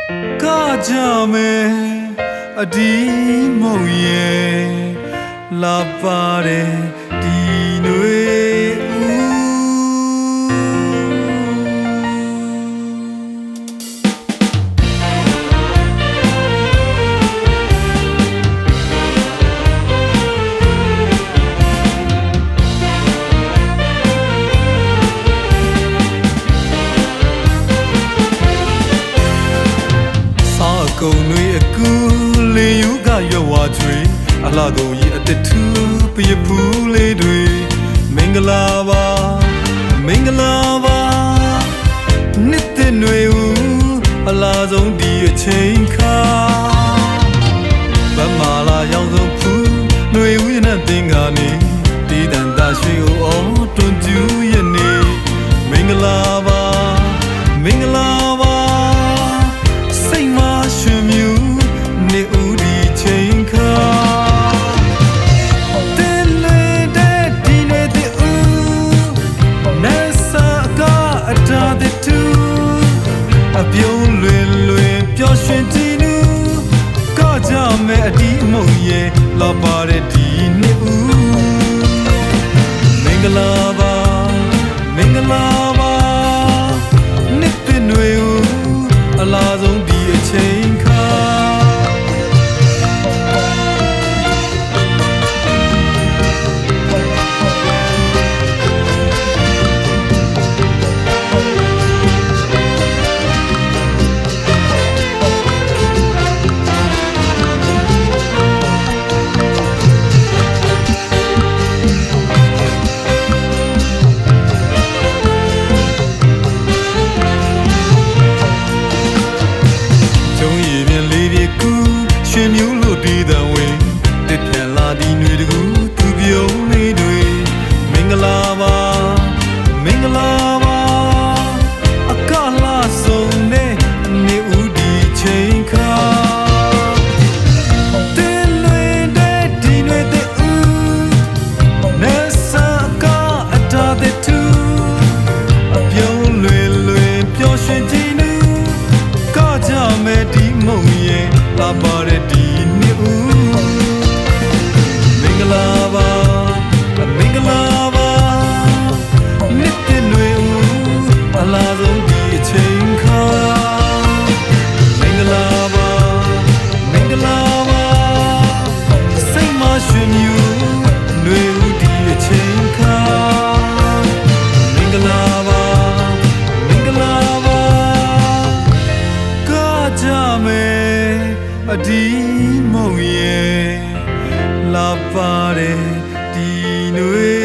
Kajame adi moye la pare dinweကုန်တွေအကူလင်းယူကရွဝချွေအလှတော်ကြီးအတထူးပြဖူးလေးတွေမင်္ဂလာပါမင်္ဂလာပါနှစ်တဲ့ຫນွေဦးအလားဆုံးဒီအချိန်ခါဗမာလာရောက်ဆုံးဖူးຫນွေဦးရနဲ့တင်ကနေတီးတန်တာရွှေကိုအော်တွန်ကျူးရနေမင်္ဂလာပါမင်္ဂလာပါစိတ်မရှင်မြူနေဦးဒီချိန်ခါတင်းလေးတဲ့ဒီနေတဲ့ဦးနဲ့စာကအတားတဲ့သူအပြုံးလွင်လွင်ပျော်ရွှင်ကြည်နူးကကြမဲ့အဒီအမုံရဲ့လာပါတဲ့ဒီနေဦးမင်္ဂလာပါမင်္ဂလာပါနှစ်တဲ့ຫນွေဦးအလားဆုံးဒီအချိန်ခါရှင်မျိုးလို့ဒီတဲ့ဝင်တစ်ထန်လာဒီຫນွေတကူသူပြုံးလေးတွေမင်္ဂလာပါမင်္ဂလာပါအကလာဆုံးနဲ့နေဦးဒီချိန်ခါတင်းလွင်တဲ့ဒီຫນွေတဲ့ဦးနဲ့စာကအတားတဲ့သူအပြုံးလွင်လွင်ပျော်ရွှင်ကြည်နူးကကြမဲ့ဒီမုံရဲ့လာပါတဲ့ဒီနေဦးမင်္ဂလာပါမင်္ဂလာပါနှစ်တဲ့ຫນွေဦးအလားဆုံးဒီအချိန်ခါမင်္ဂလာပါမင်္ဂလာပါစိတ်မရှင်မြူຫນွေဦးဒီအချိန်ခါမင်္ဂလာပါမင်္ဂလာပါကကြမဲ့အဒီမုံရဲ့လာပါတဲ့ဒီຫນွေ